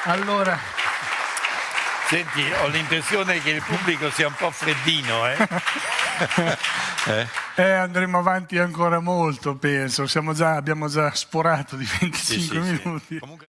Allora, senti, ho l'impressione che il pubblico sia un po' freddino, andremo avanti ancora molto, penso. Abbiamo già sporato di 25 minuti. Comunque...